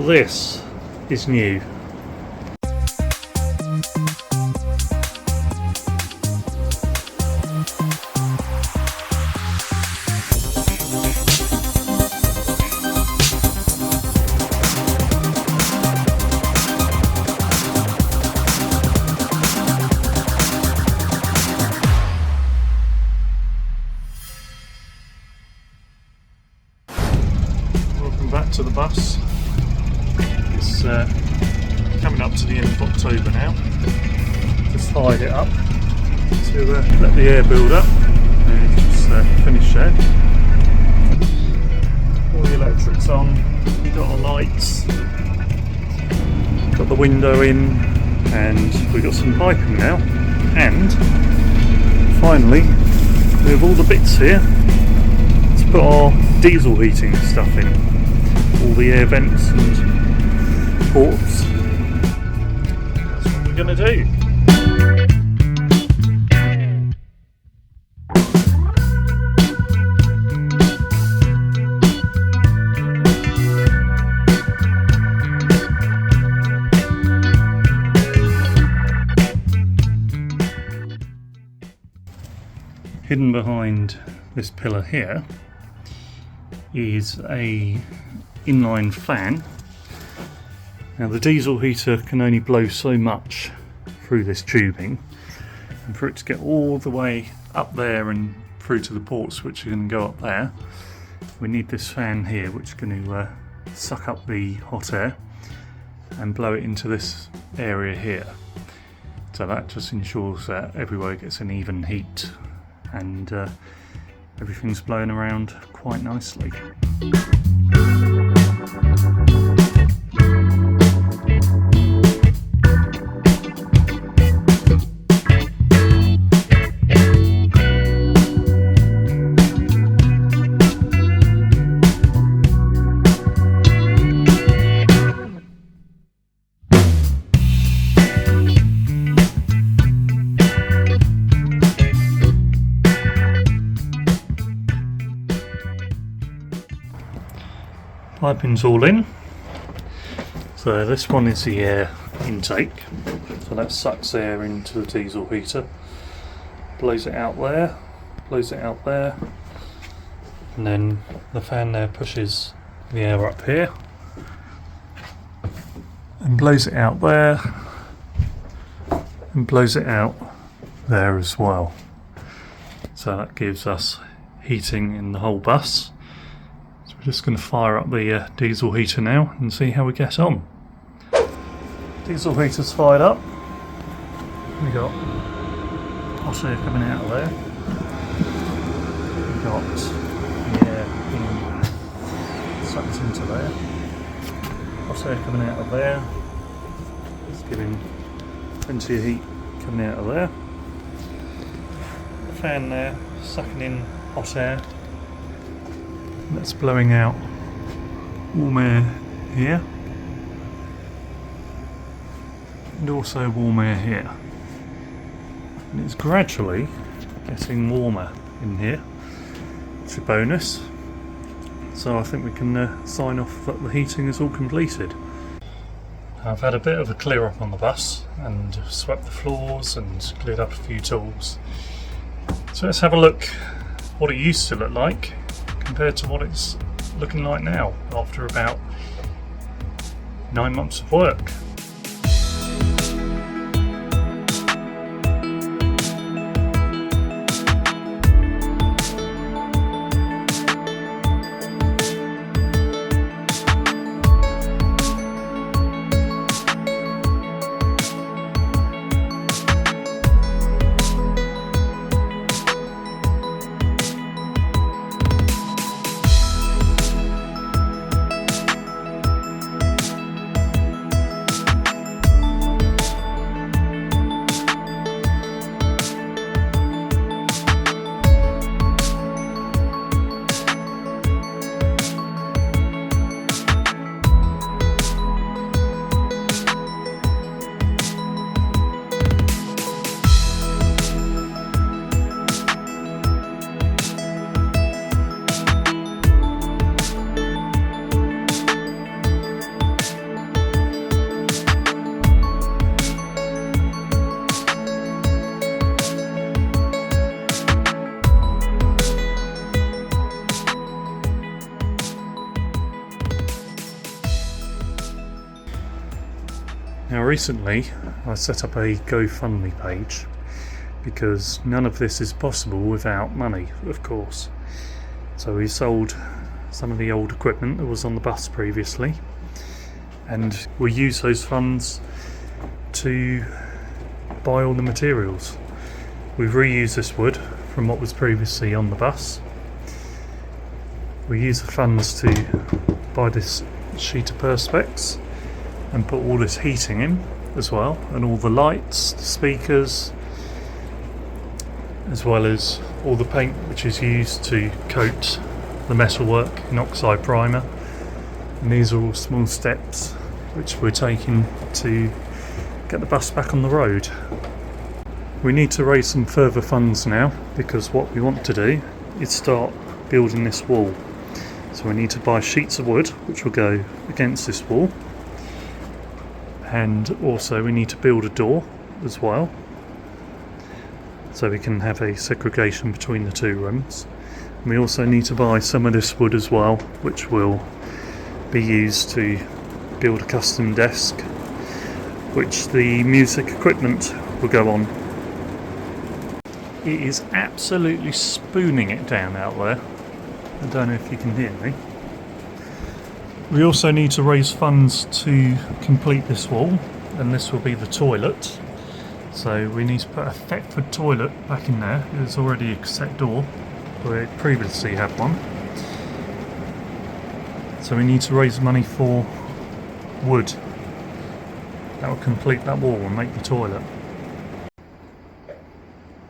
Well, this is new. Welcome back to the bus. It's coming up to the end of October now. Just fired it up to let the air build up. And it's finished there. All the electrics on, we've got our lights, got the window in, and we've got some piping now. And finally, we have all the bits here to put our diesel heating stuff in. All the air vents and ports. That's what we're going to do. Hidden behind this pillar here is a inline fan. Now the diesel heater can only blow so much through this tubing, and for it to get all the way up there and through to the ports which are going to go up there, we need this fan here which is going to suck up the hot air and blow it into this area here. So that just ensures that everywhere gets an even heat and everything's blowing around quite nicely. Piping's all in. So this one is the air intake. So that sucks air into the diesel heater, blows it out there, and then the fan there pushes the air up here and blows it out there and blows it out there as well. So that gives us heating in the whole bus. We're just going to fire up the diesel heater now and see how we get on. Diesel heater's fired up. We got hot air coming out of there. We got the air being sucked into there. Hot air coming out of there. It's giving plenty of heat coming out of there. The fan there sucking in hot air. That's blowing out warm air here and also warm air here, and it's gradually getting warmer in here. It's a bonus, so I think we can sign off that the heating is all completed. I've had a bit of a clear up on the bus and swept the floors and cleared up a few tools, so let's have a look what it used to look like compared to what it's looking like now after about 9 months of work. Now recently I set up a GoFundMe page because none of this is possible without money, of course. So we sold some of the old equipment that was on the bus previously, and we use those funds to buy all the materials. We've reused this wood from what was previously on the bus. We use the funds to buy this sheet of Perspex and put all this heating in as well, and all the lights, the speakers, as well as all the paint which is used to coat the metalwork in oxide primer. And these are all small steps which we're taking to get the bus back on the road. We need to raise some further funds now, because what we want to do is start building this wall. So we need to buy sheets of wood which will go against this wall, and also we need to build a door as well, so we can have a segregation between the two rooms. And we also need to buy some of this wood as well, which will be used to build a custom desk which the music equipment will go on. It is absolutely spooning it down out there. I don't know if you can hear me. We also need to raise funds to complete this wall, and this will be the toilet. So we need to put a Thetford toilet back in there. There's already a cassette door where it previously had one. So we need to raise money for wood. That will complete that wall and make the toilet.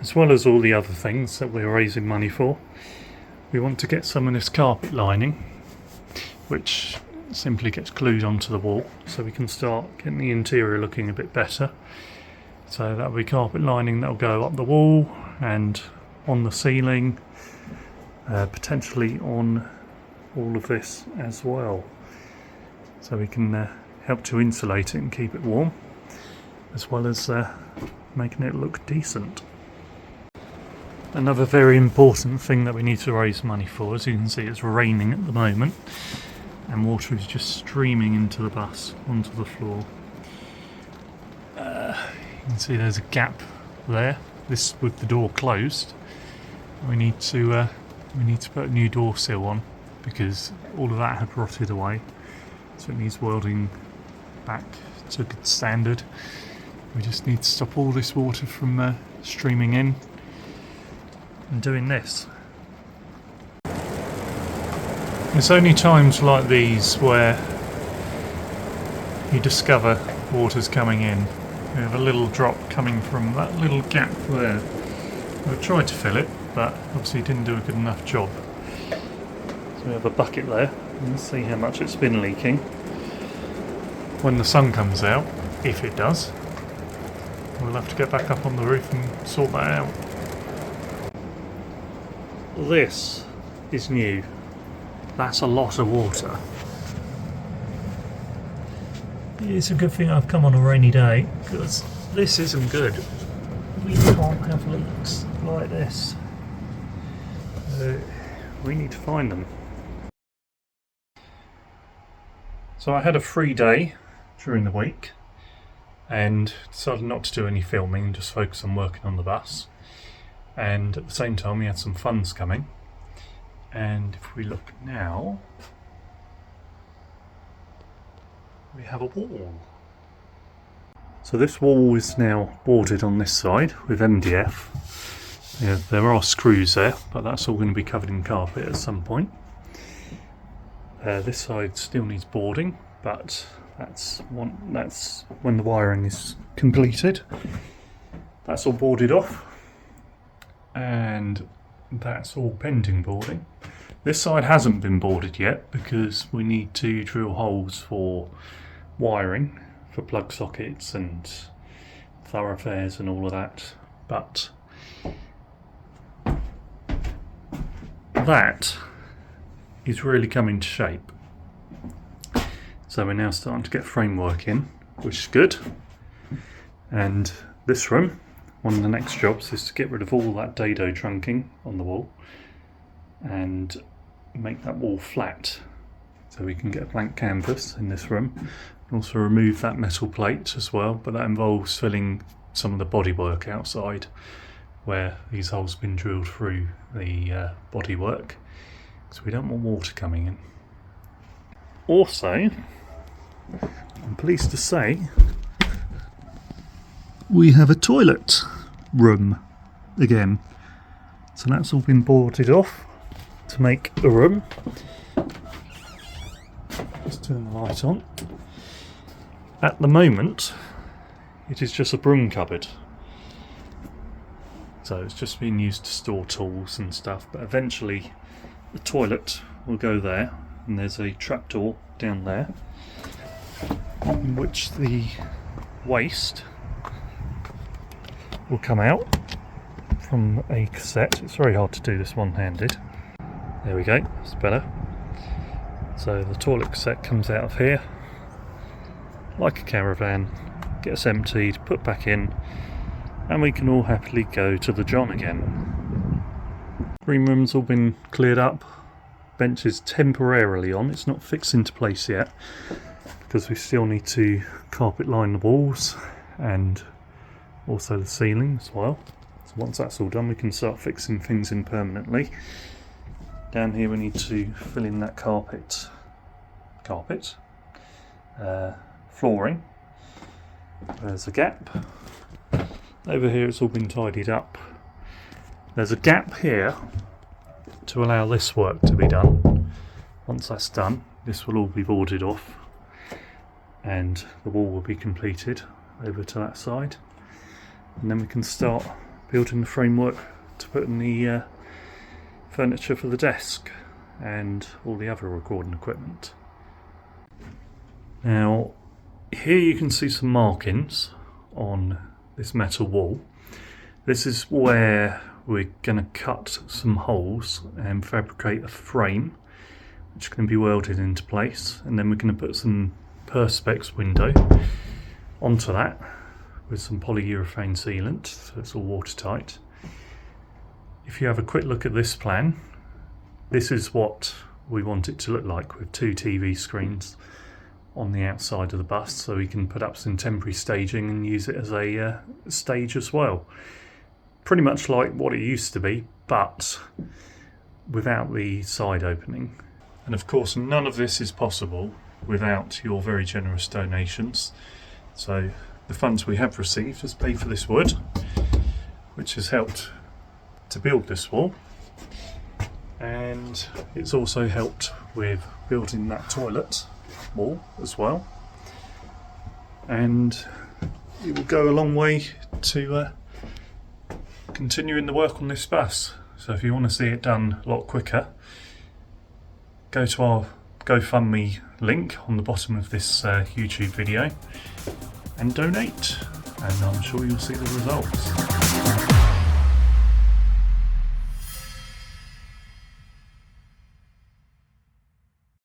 As well as all the other things that we're raising money for, we want to get some of this carpet lining, which simply gets glued onto the wall, so we can start getting the interior looking a bit better. So that'll be carpet lining that'll go up the wall and on the ceiling, potentially on all of this as well, so we can help to insulate it and keep it warm, as well as making it look decent. Another very important thing that we need to raise money for, as you can see, it's raining at the moment and water is just streaming into the bus onto the floor. You can see there's a gap there, this with the door closed. We need to put a new door sill on, because all of that had rotted away, so it needs welding back to a good standard. We just need to stop all this water from streaming in and doing this. It's only times like these where you discover water's coming in. We have a little drop coming from that little gap there. I tried to fill it, but obviously didn't do a good enough job. So we have a bucket there, and let's see how much it's been leaking. When the sun comes out, if it does, we'll have to get back up on the roof and sort that out. This is new. That's a lot of water. It's a good thing I've come on a rainy day, because this isn't good. We can't have leaks like this. We need to find them. So I had a free day during the week and decided not to do any filming and just focus on working on the bus. And at the same time we had some funds coming, and if we look now, we have a wall. So this wall is now boarded on this side with MDF. Yeah, there are screws there, but that's all going to be covered in carpet at some point. This side still needs boarding, but that's when the wiring is completed. That's all boarded off, and that's all pending boarding. This side hasn't been boarded yet because we need to drill holes for wiring, for plug sockets and thoroughfares and all of that, but that is really coming to shape. So we're now starting to get framework in, which is good. And this room, one of the next jobs is to get rid of all that dado trunking on the wall and make that wall flat, so we can get a blank canvas in this room, Also remove that metal plate as well, but that involves filling some of the bodywork outside where these holes have been drilled through the bodywork, so we don't want water coming in. Also, I'm pleased to say we have a toilet room again. So that's all been boarded off to make a room. Just turn the light on. At the moment, it is just a broom cupboard. So it's just been used to store tools and stuff, but eventually the toilet will go there, and there's a trapdoor down there in which the waste will come out from a cassette. It's very hard to do this one-handed. There we go, that's better. So the toilet cassette comes out of here like a caravan, gets emptied, put back in, and we can all happily go to the John again. Green room's all been cleared up. Bench is temporarily on, it's not fixed into place yet because we still need to carpet line the walls and also the ceiling as well. So once that's all done, we can start fixing things in permanently. Down here we need to fill in that flooring. There's a gap. Over here it's all been tidied up. There's a gap here to allow this work to be done. Once that's done, this will all be boarded off and the wall will be completed over to that side. And then we can start building the framework to put in the furniture for the desk and all the other recording equipment. Now, here you can see some markings on this metal wall. This is where we're going to cut some holes and fabricate a frame which can be welded into place, and then we're going to put some perspex window onto that with some polyurethane sealant so it's all watertight. If you have a quick look at this plan, this is what we want it to look like, with 2 TV screens on the outside of the bus, so we can put up some temporary staging and use it as a stage as well. Pretty much like what it used to be, but without the side opening. And of course none of this is possible without your very generous donations. So the funds we have received has paid for this wood, which has helped to build this wall, and it's also helped with building that toilet wall as well, and it will go a long way to continuing the work on this bus. So if you want to see it done a lot quicker, go to our GoFundMe link on the bottom of this YouTube video and donate, and I'm sure you'll see the results.